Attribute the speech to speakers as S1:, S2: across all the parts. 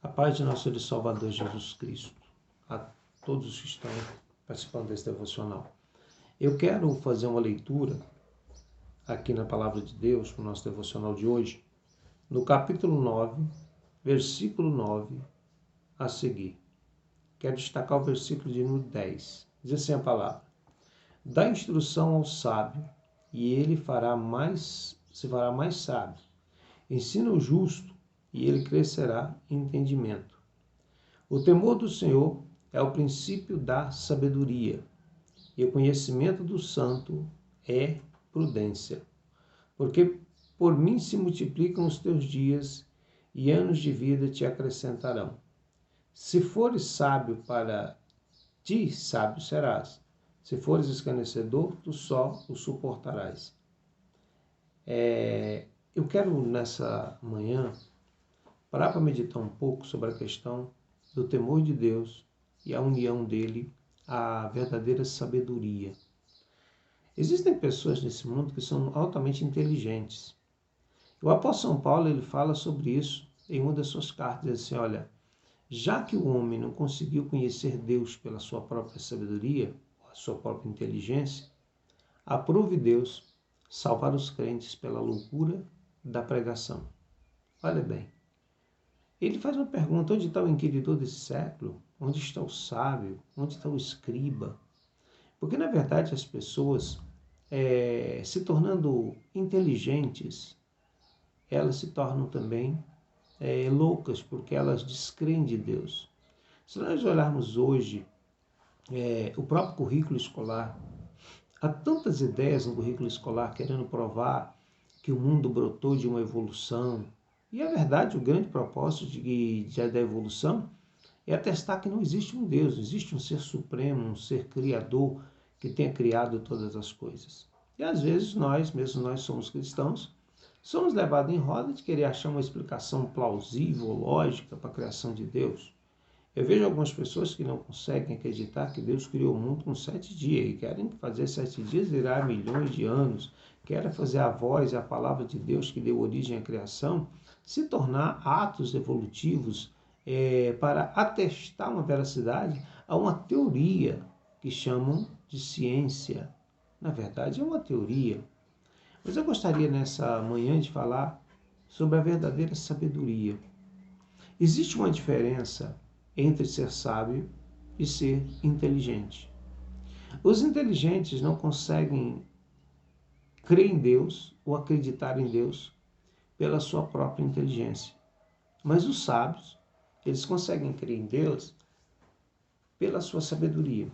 S1: A paz de nosso Senhor e Salvador Jesus Cristo, a todos os que estão participando desse devocional. Eu quero fazer uma leitura aqui na Palavra de Deus, para o nosso devocional de hoje, no capítulo 9, versículo 9 a seguir. Quero destacar o versículo de número 10. Diz assim a palavra: dá instrução ao sábio, e ele se fará mais sábio. Ensina o justo, e ele crescerá em entendimento. O temor do Senhor é o princípio da sabedoria, e o conhecimento do santo é prudência. Porque por mim se multiplicam os teus dias, e anos de vida te acrescentarão. Se fores sábio para ti, sábio serás. Se fores escarnecedor, tu só o suportarás. Eu quero nessa manhã parar para meditar um pouco sobre a questão do temor de Deus e a união dele à verdadeira sabedoria. Existem pessoas nesse mundo que são altamente inteligentes. O apóstolo São Paulo ele fala sobre isso em uma das suas cartas, diz assim, olha, já que o homem não conseguiu conhecer Deus pela sua própria sabedoria, a sua própria inteligência, aprove Deus salvar os crentes pela loucura da pregação. Olha bem, ele faz uma pergunta: onde está o inquiridor desse século? Onde está o sábio? Onde está o escriba? Porque, na verdade, as pessoas, se tornando inteligentes, elas se tornam também loucas, porque elas descreem de Deus. Se nós olharmos hoje o próprio currículo escolar, há tantas ideias no currículo escolar querendo provar que o mundo brotou de uma evolução. E, a verdade, o grande propósito da evolução é atestar que não existe um Deus, existe um ser supremo, um ser criador que tenha criado todas as coisas. E, às vezes, mesmo nós somos cristãos, somos levados em roda de querer achar uma explicação plausível, lógica para a criação de Deus. Eu vejo algumas pessoas que não conseguem acreditar que Deus criou o mundo com 7 dias e querem fazer 7 dias virar milhões de anos, querem fazer a voz e a palavra de Deus que deu origem à criação se tornar atos evolutivos para atestar uma veracidade a uma teoria que chamam de ciência. Na verdade, é uma teoria. Mas eu gostaria nessa manhã de falar sobre a verdadeira sabedoria. Existe uma diferença entre ser sábio e ser inteligente. Os inteligentes não conseguem crer em Deus ou acreditar em Deus pela sua própria inteligência. Mas os sábios, eles conseguem crer em Deus pela sua sabedoria.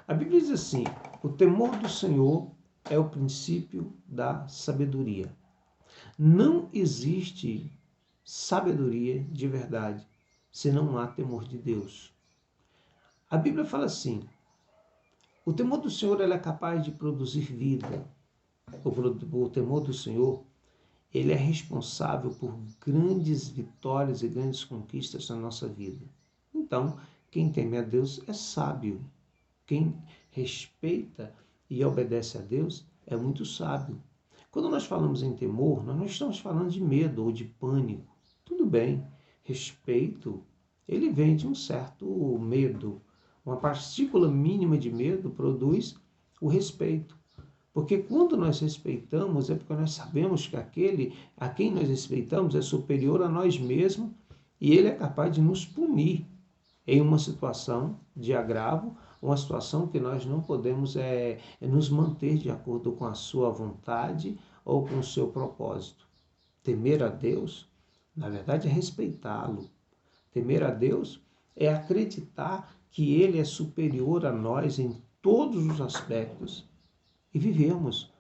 S1: A Bíblia diz assim: o temor do Senhor é o princípio da sabedoria. Não existe sabedoria de verdade se não há temor de Deus. A Bíblia fala assim: o temor do Senhor ele é capaz de produzir vida. O temor do Senhor ele é responsável por grandes vitórias e grandes conquistas na nossa vida. Então, quem teme a Deus é sábio. Quem respeita e obedece a Deus é muito sábio. Quando nós falamos em temor, nós não estamos falando de medo ou de pânico. Tudo bem, respeito, ele vem de um certo medo. Uma partícula mínima de medo produz o respeito. Porque quando nós respeitamos, é porque nós sabemos que aquele a quem nós respeitamos é superior a nós mesmos e ele é capaz de nos punir em uma situação de agravo, uma situação que nós não podemos nos manter de acordo com a sua vontade ou com o seu propósito. Temer a Deus, na verdade, é respeitá-lo. Temer a Deus é acreditar que Ele é superior a nós em todos os aspectos e vivermos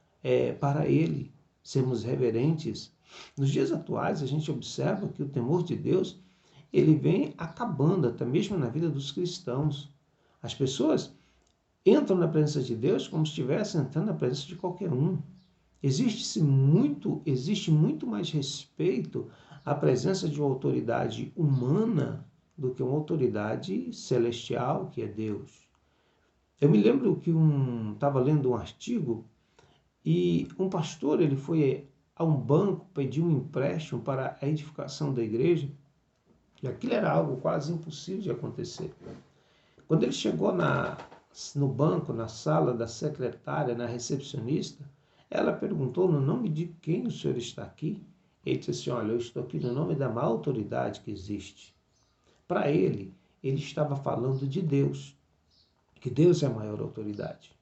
S1: para Ele, sermos reverentes. Nos dias atuais, a gente observa que o temor de Deus ele vem acabando até mesmo na vida dos cristãos. As pessoas entram na presença de Deus como se estivessem entrando na presença de qualquer um. Existe muito mais respeito à presença de uma autoridade humana do que uma autoridade celestial, que é Deus. Eu me lembro que estava lendo um artigo e um pastor ele foi a um banco pedir um empréstimo para a edificação da igreja E aquilo era algo quase impossível de acontecer. Quando ele chegou no banco, na sala da secretária, na recepcionista, ela perguntou no nome de quem o senhor está aqui? Ele disse assim, olha, eu estou aqui no nome da maior autoridade que existe. Para ele estava falando de Deus, que Deus é a maior autoridade.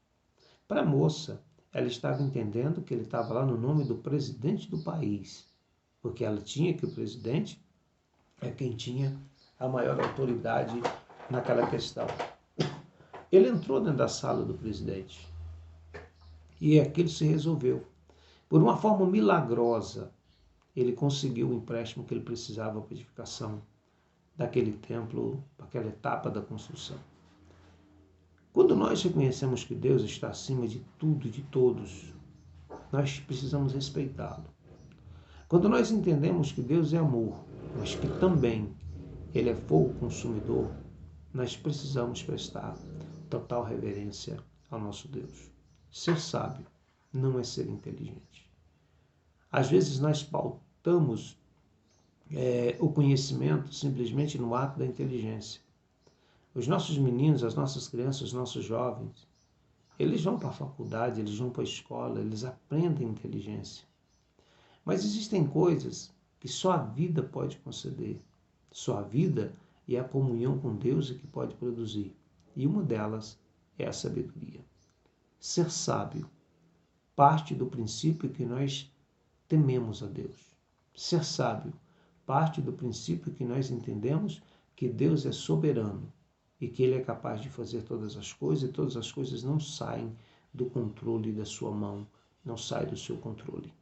S1: Para a moça, ela estava entendendo que ele estava lá no nome do presidente do país, porque ela tinha que o presidente é quem tinha a maior autoridade naquela questão. Ele entrou dentro da sala do presidente e aquilo se resolveu. Por uma forma milagrosa, ele conseguiu o empréstimo que ele precisava para a edificação daquele templo, aquela etapa da construção. Quando nós reconhecemos que Deus está acima de tudo e de todos, nós precisamos respeitá-lo. Quando nós entendemos que Deus é amor, mas que também Ele é fogo consumidor, nós precisamos prestar total reverência ao nosso Deus. Ser sábio não é ser inteligente. Às vezes nós pautamos o conhecimento simplesmente no ato da inteligência. Os nossos meninos, as nossas crianças, os nossos jovens, eles vão para a faculdade, eles vão para a escola, eles aprendem inteligência. Mas existem coisas que só a vida pode conceder. Só a vida e a comunhão com Deus é que pode produzir. E uma delas é a sabedoria. Ser sábio parte do princípio que nós tememos a Deus. Ser sábio parte do princípio que nós entendemos que Deus é soberano e que Ele é capaz de fazer todas as coisas, e todas as coisas não saem do controle da sua mão, não saem do seu controle.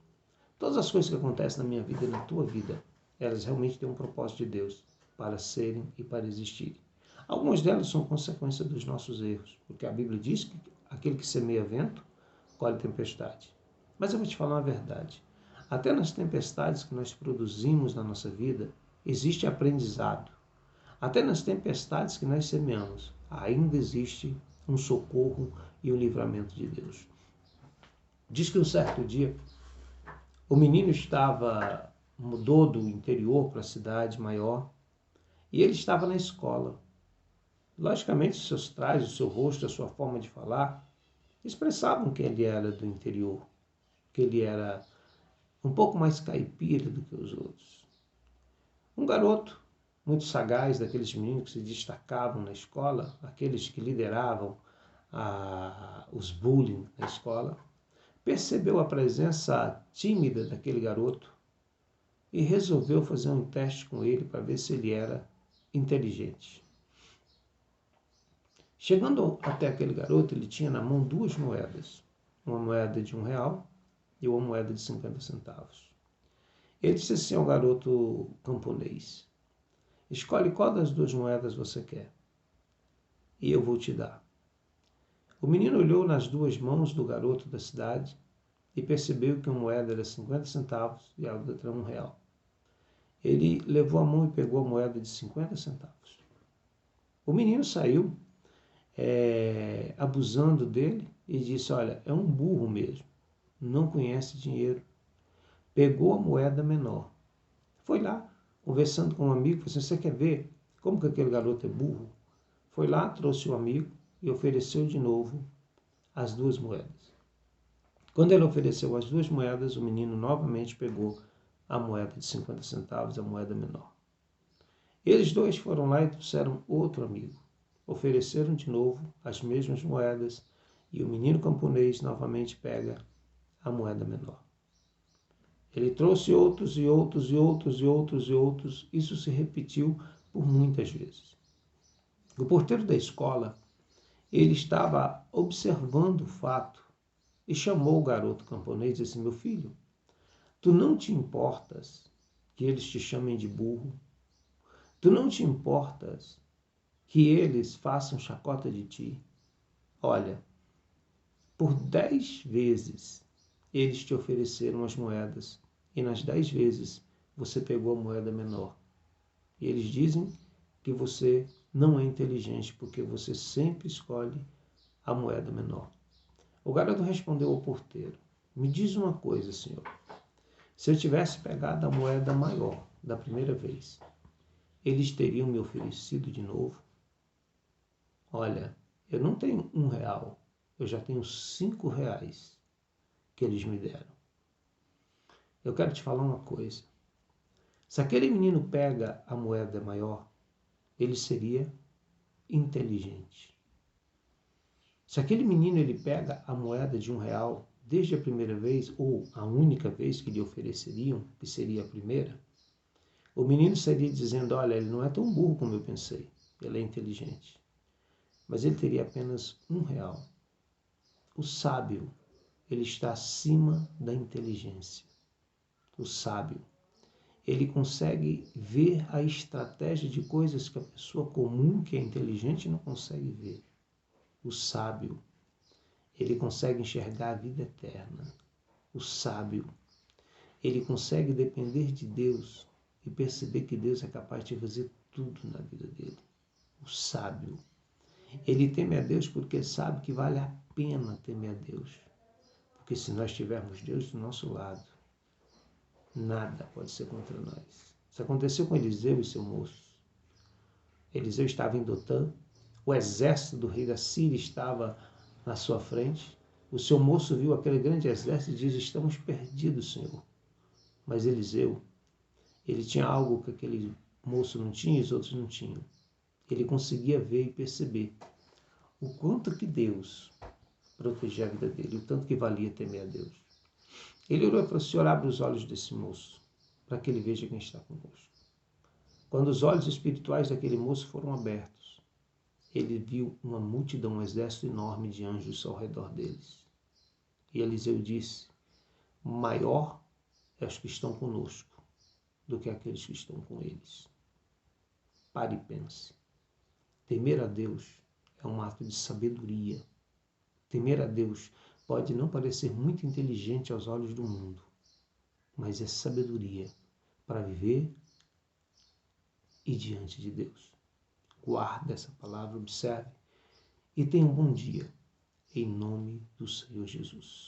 S1: Todas as coisas que acontecem na minha vida e na tua vida, elas realmente têm um propósito de Deus para serem e para existirem. Algumas delas são consequência dos nossos erros, porque a Bíblia diz que aquele que semeia vento, colhe tempestade. Mas eu vou te falar uma verdade. Até nas tempestades que nós produzimos na nossa vida, existe aprendizado. Até nas tempestades que nós semeamos, ainda existe um socorro e um livramento de Deus. Diz que um certo dia, o menino mudou do interior para a cidade maior, e ele estava na escola. Logicamente, os seus trajes, o seu rosto, a sua forma de falar, expressavam que ele era do interior, que ele era um pouco mais caipira do que os outros. Um garoto muito sagaz, daqueles meninos que se destacavam na escola, aqueles que lideravam os bullying na escola, percebeu a presença tímida daquele garoto e resolveu fazer um teste com ele para ver se ele era inteligente. Chegando até aquele garoto, ele tinha na mão 2 moedas, uma moeda de R$1 e uma moeda de 50 centavos. Ele disse assim ao garoto camponês: escolhe qual das 2 moedas você quer e eu vou te dar. O menino olhou nas 2 mãos do garoto da cidade e percebeu que uma moeda era 50 centavos e a outra era R$1. Ele levou a mão e pegou a moeda de 50 centavos. O menino saiu abusando dele e disse: olha, é um burro mesmo, não conhece dinheiro. Pegou a moeda menor. Foi lá, conversando com um amigo, falou assim: você quer ver como que aquele garoto é burro? Foi lá, trouxe o amigo e ofereceu de novo as 2 moedas. Quando ele ofereceu as 2 moedas, o menino novamente pegou a moeda de 50 centavos, a moeda menor. Eles 2 foram lá e trouxeram outro amigo. Ofereceram de novo as mesmas moedas e o menino camponês novamente pega a moeda menor. Ele trouxe outros e outros e outros e outros e outros. Isso se repetiu por muitas vezes. O porteiro da escola, ele estava observando o fato e chamou o garoto camponês e disse: meu filho, tu não te importas que eles te chamem de burro? Tu não te importas que eles façam chacota de ti? Olha, por 10 vezes eles te ofereceram as moedas e nas 10 vezes você pegou a moeda menor. E eles dizem que você não é inteligente porque você sempre escolhe a moeda menor. O garoto respondeu ao porteiro: me diz uma coisa, senhor. Se eu tivesse pegado a moeda maior da primeira vez, eles teriam me oferecido de novo? Olha, eu não tenho R$ 1, eu já tenho R$ 5 que eles me deram. Eu quero te falar uma coisa. Se aquele menino pega a moeda maior, ele seria inteligente. Se aquele menino ele pega a moeda de R$ 1 desde a primeira vez, ou a única vez que lhe ofereceriam, que seria a primeira, o menino estaria dizendo, olha, ele não é tão burro como eu pensei, ele é inteligente. Mas ele teria apenas R$ 1. O sábio, ele está acima da inteligência. O sábio, ele consegue ver a estratégia de coisas que a pessoa comum, que é inteligente, não consegue ver. O sábio, ele consegue enxergar a vida eterna. O sábio, ele consegue depender de Deus e perceber que Deus é capaz de fazer tudo na vida dele. O sábio, ele teme a Deus porque sabe que vale a pena temer a Deus. Porque se nós tivermos Deus do nosso lado, nada pode ser contra nós. Isso aconteceu com Eliseu e seu moço. Eliseu estava em Dotã, o exército do rei da Síria estava na sua frente. O seu moço viu aquele grande exército e disse, estamos perdidos, Senhor. Mas Eliseu, ele tinha algo que aquele moço não tinha e os outros não tinham. Ele conseguia ver e perceber o quanto que Deus protegia a vida dele, o tanto que valia temer a Deus. Ele orou e falou, Senhor, abre os olhos desse moço, para que ele veja quem está conosco. Quando os olhos espirituais daquele moço foram abertos, ele viu uma multidão, um exército enorme de anjos ao redor deles. E Eliseu disse, maior é os que estão conosco do que aqueles que estão com eles. Pare e pense. Temer a Deus é um ato de sabedoria. Temer a Deus pode não parecer muito inteligente aos olhos do mundo, mas é sabedoria para viver e diante de Deus. Guarde essa palavra, observe e tenha um bom dia, em nome do Senhor Jesus.